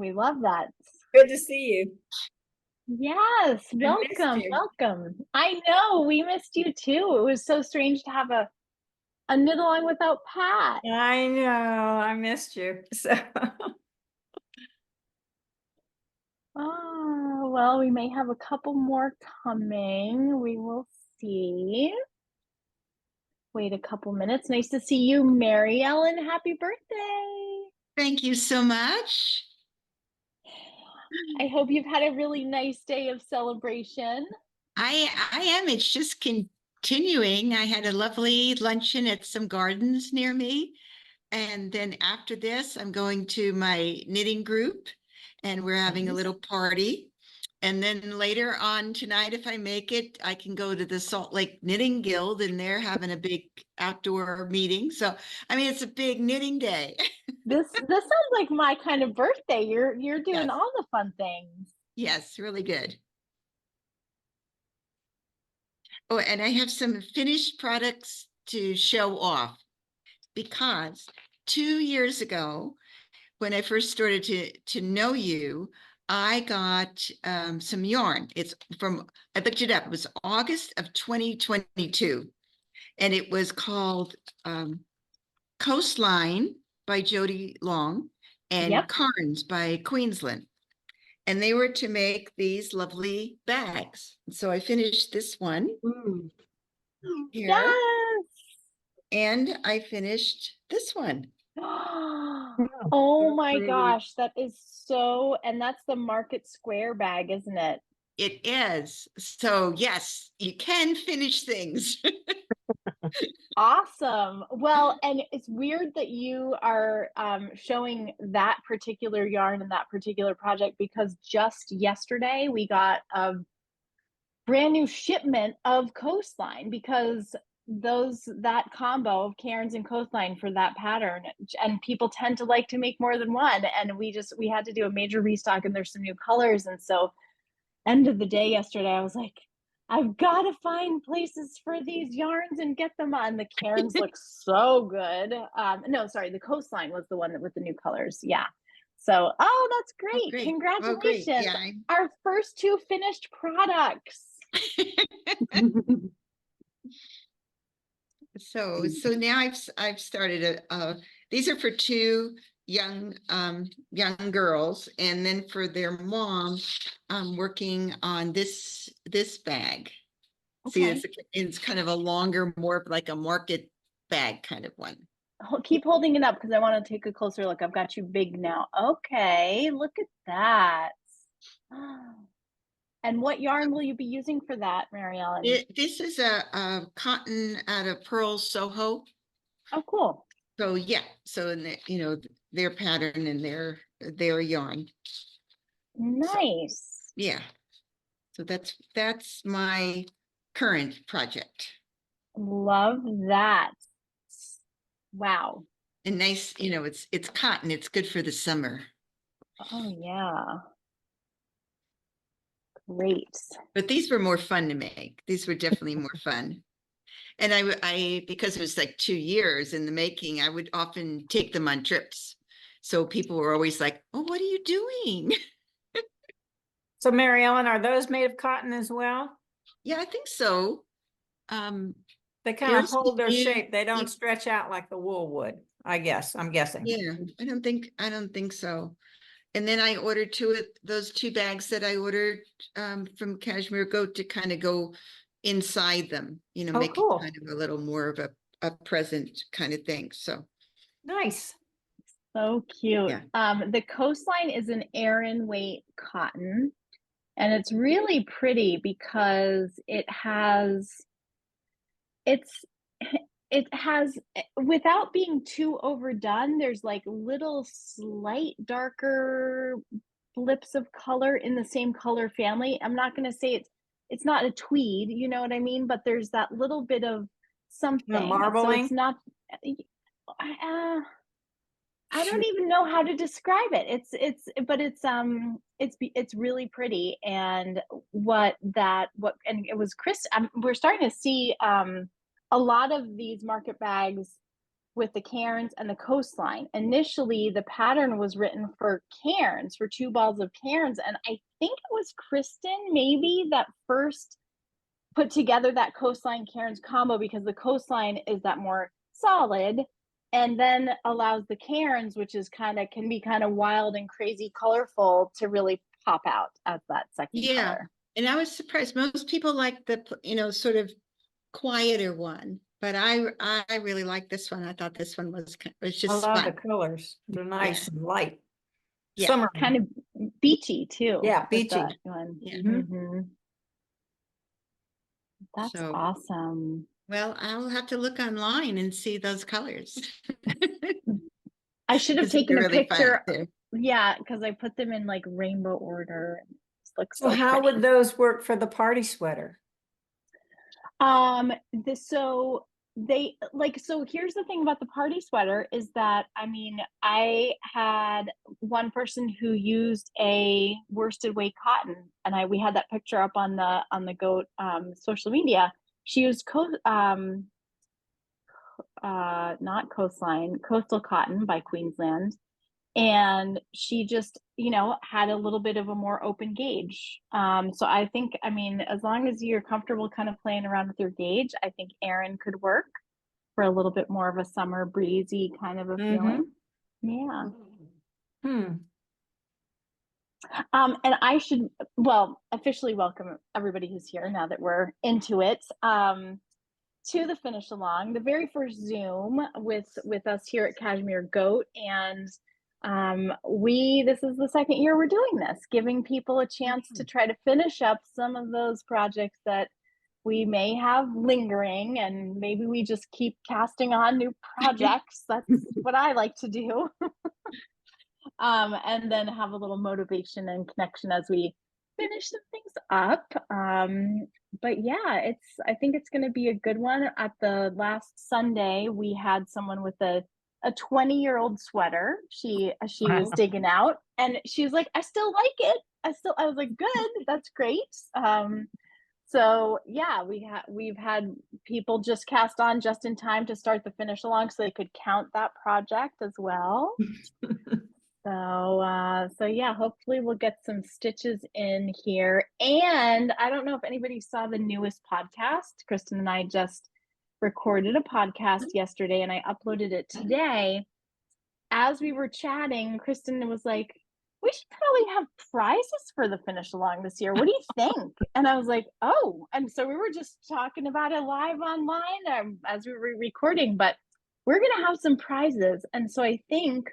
We love that. Good to see you. Yes, I missed welcome, you. welcome. I know we missed you too. It was so strange to have a knit along without Pat. I know, I missed you. So Oh, well, we may have a couple more coming. We will see. Wait a couple minutes. Nice to see you, Mary Ellen. Happy birthday. Thank you so much. I hope you've had a really nice day of celebration. I am. It's just continuing. I had a lovely luncheon at some gardens near me. And then after this, I'm going to my knitting group and we're having a little party. And then later on tonight, if I make it, I can go to the Salt Lake Knitting Guild and they're having a big outdoor meeting. So, I mean, it's a big knitting day. This sounds like my kind of birthday. You're doing Yes. all the fun things. Yes, really good. Oh, and I have some finished products to show off because 2 years ago, when I first started to know you, I got some yarn. It's from, I looked it up. It was August of 2022. And it was called Coastline by Joji Long and Yep. Carnes by Queensland. And they were to make these lovely bags. So I finished this one here. Yes. And I finished this one. Oh my gosh, that is so, and that's the Market Square bag, isn't it? It is. So yes, you can finish things. Awesome. Well, and it's weird that you are showing that particular yarn and that particular project because just yesterday we got a brand new shipment of Coastline because that combo of Cairns and Coastline for that pattern, and people tend to like to make more than one, and we had to do a major restock and there's some new colors. And so end of the day yesterday I was like, I've got to find places for these yarns and get them on. The Cairns look so good. No, sorry, the Coastline was the one with the new colors. Yeah. So, oh, that's great. Oh, great. Congratulations. Oh, great. Yeah, Our first two finished products. So now I've started these are for two young girls, and then for their mom, I'm working on this bag. Okay. See, it's kind of a longer, more of like a market bag kind of one. Keep holding it up because I want to take a closer look. I've got you big now. Okay, look at that. And what yarn will you be using for that, Mary Ellen? This is a cotton out of Pearl Soho. Oh, cool. So yeah, so their pattern and their yarn. Nice. So, yeah. So that's my current project. Love that. Wow. And nice, it's cotton. It's good for the summer. Oh yeah. Great. But these were more fun to make. These were definitely more fun. And I because it was like 2 years in the making, I would often take them on trips. So people were always like, "Oh, what are you doing?" So Mary Ellen, are those made of cotton as well? Yeah, I think so. They kind of hold their shape. They don't stretch out like the wool would, I guess. I'm guessing. Yeah, I don't think so. And then I ordered those two bags that I ordered from Cashmere Goat to kind of go inside them, make cool. it kind of a little more of a present kind of thing. So nice. So cute. Yeah. The Coastline is an Aran weight cotton, and it's really pretty because it has, without being too overdone, there's like little slight darker blips of color in the same color family. I'm not going to say it's not a tweed, you know what I mean? But there's that little bit of something. Marbling. So it's not, I don't even know how to describe it. It's really pretty. And and it was Chris, we're starting to see a lot of these market bags with the cairns and the coastline. Initially, the pattern was written for cairns, for 2 balls of cairns, and I think it was Kristen maybe that first put together that coastline cairns combo, because the coastline is that more solid, and then allows the cairns, which is can be kind of wild and crazy colorful, to really pop out as that second color. And I was surprised. Most people like the, sort of quieter one, but I really like this one. I thought this one was just I love fun. the colors. They're nice and light. Yeah. Summer. Kind of beachy too. Yeah, beachy. That one. Yeah. That's So, awesome. well, I'll have to look online and see those colors. I should have 'Cause they're taken a really fun, picture. too. Yeah, because I put them in like rainbow order. It looks So how pretty. would those work for the party sweater? So here's the thing about the party sweater is that, I mean, I had one person who used a worsted weight cotton, and we had that picture up on the goat social media. She used not coastline, coastal cotton by Queensland, and she just had a little bit of a more open gauge. So I think, I mean, as long as you're comfortable kind of playing around with your gauge, I think Erin could work for a little bit more of a summer breezy kind of a feeling. Yeah. And I should officially welcome everybody who's here now that we're into it, to the finish along, the very first Zoom with us here at Cashmere Goat. And this is the second year we're doing this, giving people a chance to try to finish up some of those projects that we may have lingering, and maybe we just keep casting on new projects. That's what I like to do. And then have a little motivation and connection as we finish some things up. But yeah, I think it's going to be a good one. At the last Sunday, we had someone with a 20-year-old sweater. She was digging out, and she was like, I still like it. I was like, good, that's great. So yeah, we've had people just cast on just in time to start the finish along, so they could count that project as well. So yeah, hopefully we'll get some stitches in here. And I don't know if anybody saw the newest podcast. Kristen and I just recorded a podcast yesterday, and I uploaded it today. As we were chatting, Kristen was like, we should probably have prizes for the finish along this year. What do you think? And I was like, oh. And so we were just talking about it live online as we were recording, but we're going to have some prizes. And so I think,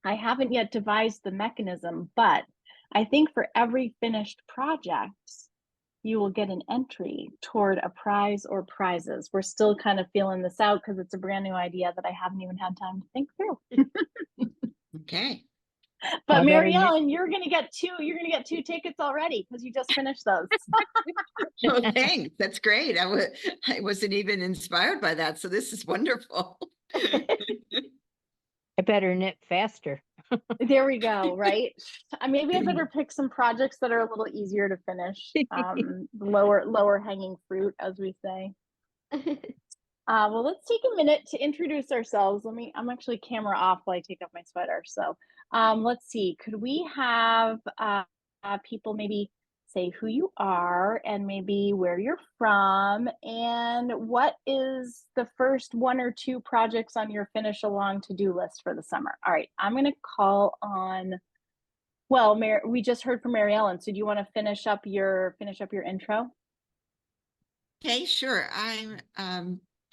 I haven't yet devised the mechanism, but I think for every finished project, you will get an entry toward a prize or prizes. We're still kind of feeling this out because it's a brand new idea that I haven't even had time to think through. Okay. But Mary Ellen, you're gonna get two tickets already because you just finished those. Oh, thanks. That's great. I wasn't even inspired by that, so this is wonderful. I better knit faster. There we go, right? Maybe I better pick some projects that are a little easier to finish. Lower hanging fruit, as we say. Well, let's take a minute to introduce ourselves. I'm actually camera off while I take off my sweater. So let's see, could we have people maybe say who you are and maybe where you're from, and what is the first 1 or 2 projects on your finish along to-do list for the summer? All right, I'm going to call on, well, we just heard from Mary Ellen, so do you want to finish up your intro? Okay, sure. I'm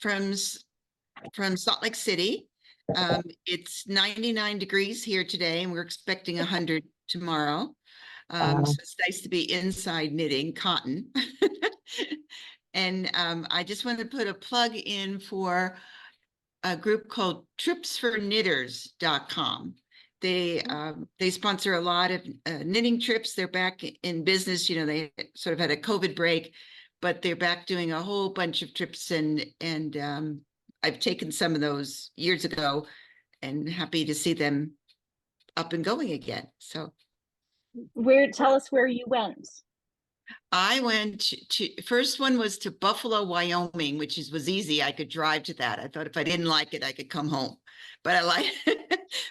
from Salt Lake City. It's 99 degrees here today, and we're expecting 100 tomorrow. So it's nice to be inside knitting cotton. And I just want to put a plug in for a group called tripsforknitters.com. They sponsor a lot of knitting trips. They're back in business. They sort of had a COVID break, but they're back doing a whole bunch of trips, and I've taken some of those years ago, and happy to see them up and going again. So Tell us where you went. I went first one was to Buffalo, Wyoming, which was easy. I could drive to that. I thought if I didn't like it, I could come home. But I like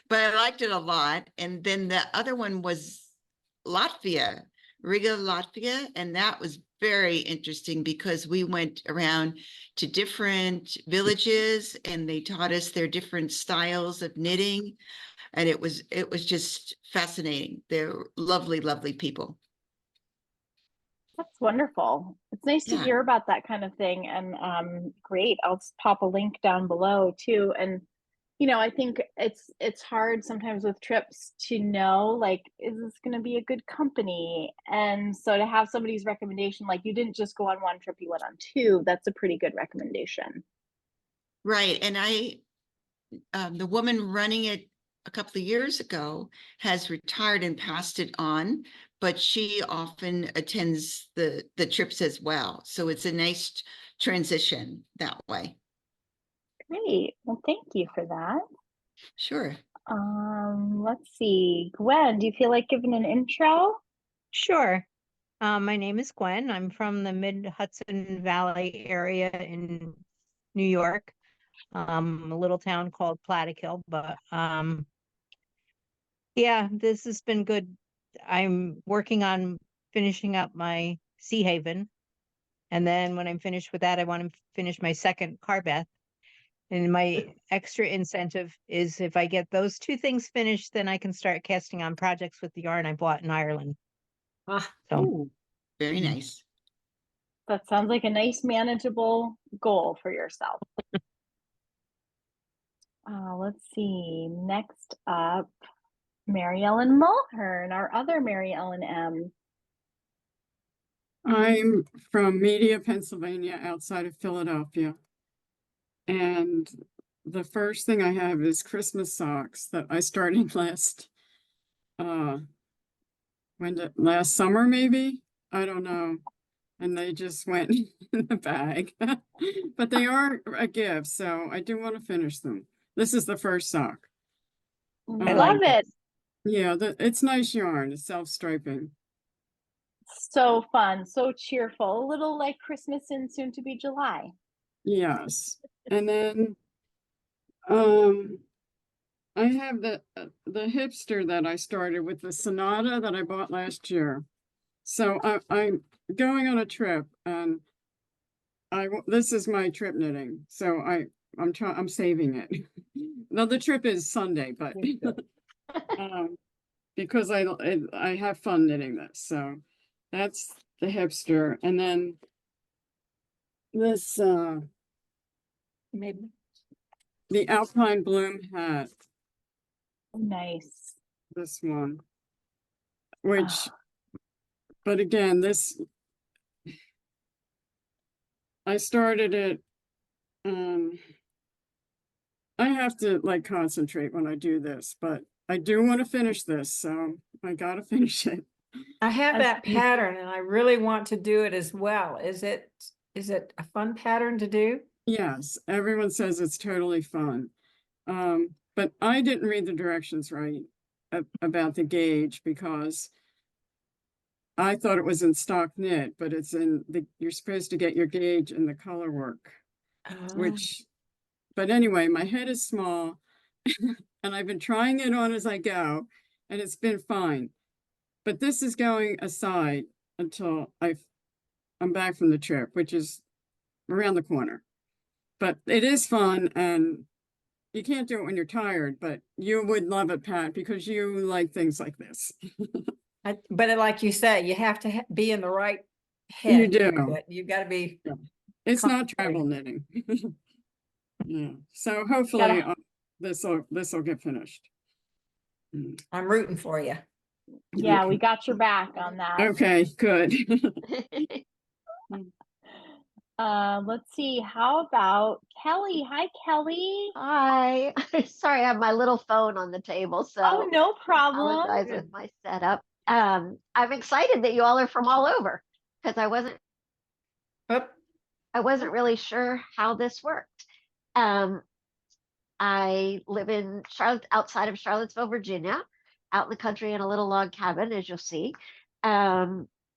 but I liked it a lot. And then the other one was Latvia, Riga, Latvia, and that was very interesting because we went around to different villages and they taught us their different styles of knitting, and it was just fascinating. They're lovely, lovely people. That's wonderful. It's nice to Yeah. hear about that kind of thing. And great. I'll pop a link down below too. And I think it's hard sometimes with trips to know, like, is this going to be a good company? And so to have somebody's recommendation, like you didn't just go on one trip, you went on two. That's a pretty good recommendation. Right. And the woman running it a couple of years ago has retired and passed it on, but she often attends the trips as well. So it's a nice transition that way. Great. Well, thank you for that. Sure. Let's see. Gwen, do you feel like giving an intro? Sure. My name is Gwen. I'm from the Mid-Hudson Valley area in New York, a little town called Plattekill, but yeah, this has been good. I'm working on finishing up my Sea Haven. And then when I'm finished with that, I want to finish my second Carbeth. And my extra incentive is if I get those two things finished, then I can start casting on projects with the yarn I bought in Ireland. Ah, So Ooh, very nice. That sounds like a nice, manageable goal for yourself. Let's see. Next up, Mary Ellen Mulhern, our other Mary Ellen M. I'm from Media, Pennsylvania, outside of Philadelphia. And the first thing I have is Christmas socks that I started last summer maybe? I don't know. And they just went in the bag. But they are a gift, so I do want to finish them. This is the first sock. I love it. Yeah, it's nice yarn. It's self-striping. So fun, so cheerful, a little like Christmas and soon to be July. Yes. And then I have the hipster that I started with the Sonata that I bought last year. So I'm going on a trip and this is my trip knitting. So I'm saving it. Now the trip is Sunday, but because I have fun knitting this. So that's the hipster. And then this maybe. the Alpine Bloom hat, Nice. this one, which but again, I started it, I have to like concentrate when I do this, but I do want to finish this, so I gotta finish it. I have that pattern and I really want to do it as well. Is it a fun pattern to do? Yes, everyone says it's totally fun. But I didn't read the directions right about the gauge because I thought it was in stock knit, but it's you're supposed to get your gauge in the color work, but anyway, my head is small and I've been trying it on as I go and it's been fine. But this is going aside until I'm back from the trip, which is around the corner. But it is fun and you can't do it when you're tired, but you would love it, Pat, because you like things like this. But like you say, you have to be in the right head. You do. You've got to be. Yeah. It's not travel knitting. Yeah. So hopefully this will get finished. I'm rooting for you. Yeah, Okay. we got your back on that. Okay, good. Let's see. How about Kelley? Hi, Kelley. Hi. Sorry, I have my little phone on the table, so Oh, no problem. apologize with my setup. I'm excited that you all are from all over because I wasn't really sure how this worked. I live in outside of Charlottesville, Virginia, out in the country in a little log cabin, as you'll see.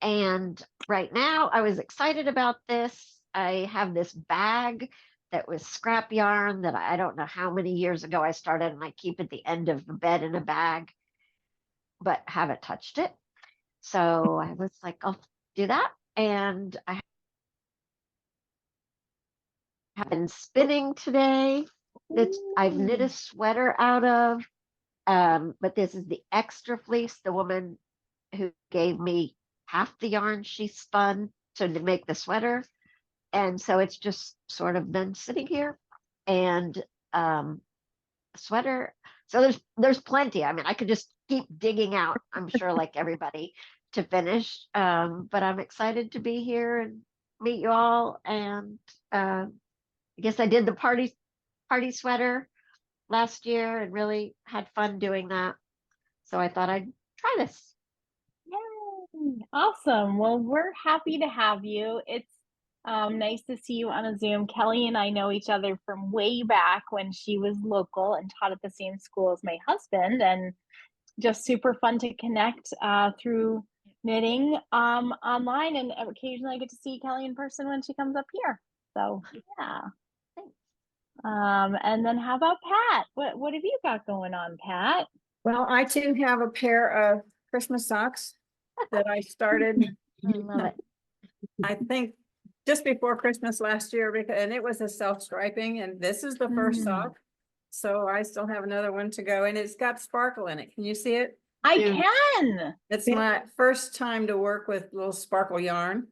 And right now I was excited about this. I have this bag that was scrap yarn that I don't know how many years ago I started, and I keep at the end of the bed in a bag, but haven't touched it. So I was like, I'll do that. And I have been spinning today. I've knit a sweater out of, but this is the extra fleece. The woman who gave me half the yarn she spun to make the sweater. And so it's just sort of been sitting here, and sweater. So there's plenty. I mean, I could just keep digging out, I'm sure, like everybody, to finish. But I'm excited to be here and meet you all. And I guess I did the party sweater last year and really had fun doing that. So I thought I'd try this. Yay. Awesome. Well, we're happy to have you. It's nice to see you on a Zoom. Kelley and I know each other from way back when she was local and taught at the same school as my husband, and just super fun to connect through knitting online, and occasionally I get to see Kelley in person when she comes up here. So yeah. And then how about Pat? What have you got going on, Pat? Well, I too have a pair of Christmas socks that I started, I love it. I think, just before Christmas last year, and it was a self-striping, and this is the first sock. So I still have another one to go, and it's got sparkle in it. Can you see it? I Yeah. can. It's my first time to work with little sparkle yarn.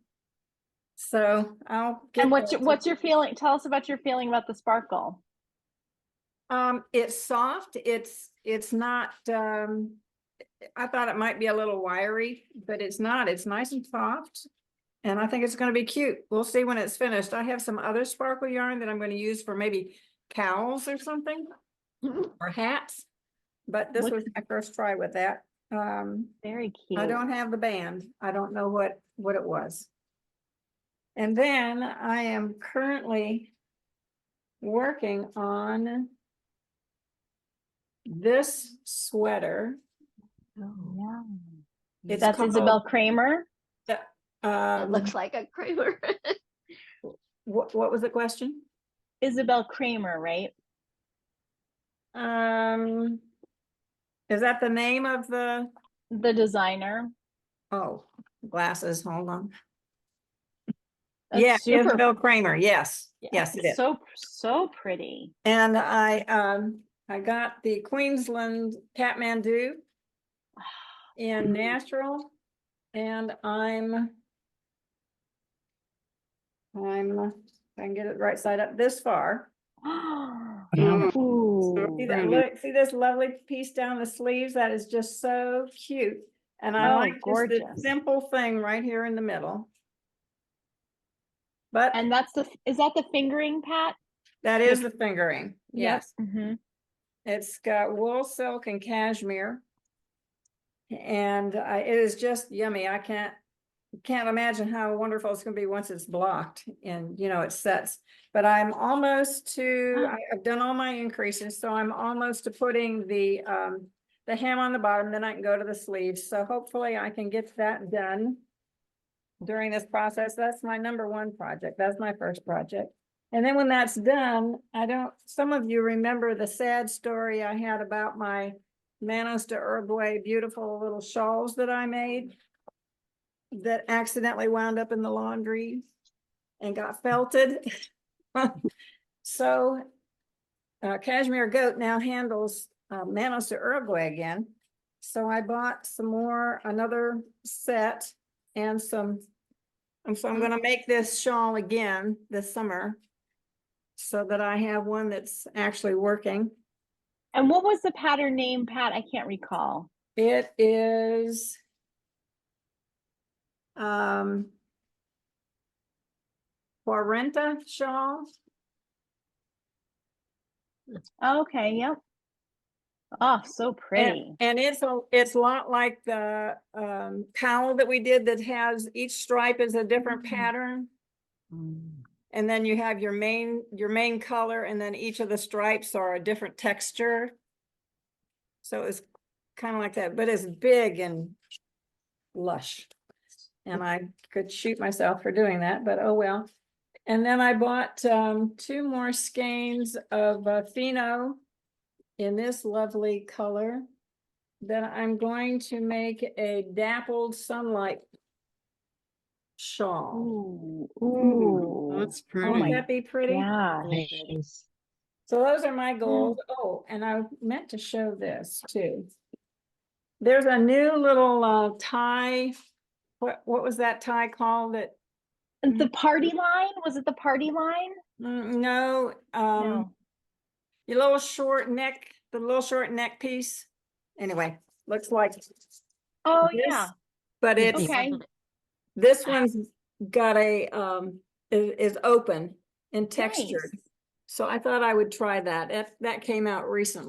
So I'll get And that what's your feeling? Tell us about your feeling about the sparkle. It's soft. It's not, I thought it might be a little wiry, but it's not. It's nice and soft. And I think it's going to be cute. We'll see when it's finished. I have some other sparkle yarn that I'm going to use for maybe cowls or something, or hats. But this was my first try with that. Very cute. I don't have the band. I don't know what it was. And then I am currently working on this sweater. Oh, yeah. It's That's called, Isabel Kramer. It looks like a Kramer. what was the question? Isabel Kramer, right? Is that the name of the? The designer. Oh, glasses. Hold on. That's Yeah, super. Isabel Kramer. Yes, Yeah, yes, it is. So pretty. And I got the Queensland Kathmandu in natural, and I can get it right side up this far. Ooh. See that? Look, see this lovely piece down the sleeves? That is just so cute. And I like just gorgeous. this simple thing right here in the middle. But And is that the fingering, Pat? that is the fingering. Yes. Yep. Mm-hmm. It's got wool, silk, and cashmere. And it is just yummy. I can't imagine how wonderful it's going to be once it's blocked and it sets. But I'm almost to, I've done all my increases, so I'm almost to putting the hem on the bottom, then I can go to the sleeves. So hopefully I can get that done during this process. That's my #1 project. That's my first project. And then when that's done, some of you remember the sad story I had about my Manos de Uruguay beautiful little shawls that I made that accidentally wound up in the laundry and got felted. So Cashmere Goat now handles Manos de Uruguay again. So I bought another set and so I'm going to make this shawl again this summer so that I have one that's actually working. And what was the pattern name, Pat? I can't recall. It is Cuarenta Shawls. Okay, yep. Oh, so pretty. And it's a lot like the cowl that we did that has each stripe is a different pattern. And then you have your main color, and then each of the stripes are a different texture. So it's kind of like that, but it's big and lush. And I could shoot myself for doing that, but oh well. And then I bought 2 more skeins of Fino in this lovely color that I'm going to make a dappled sunlight shawl. Ooh, Ooh, ooh. that's Won't my pretty. that be pretty? Yeah. Nice. So those are my goals. Oh, and I meant to show this too. There's a new little tie. What was that tie called? That The party line? Was it the party line? no, No. your little short neck, the little short neck piece. Anyway, looks like Oh, this, yeah. but it's Okay. this one's got a is open and textured. Nice. So I thought I would try that. That came out recently.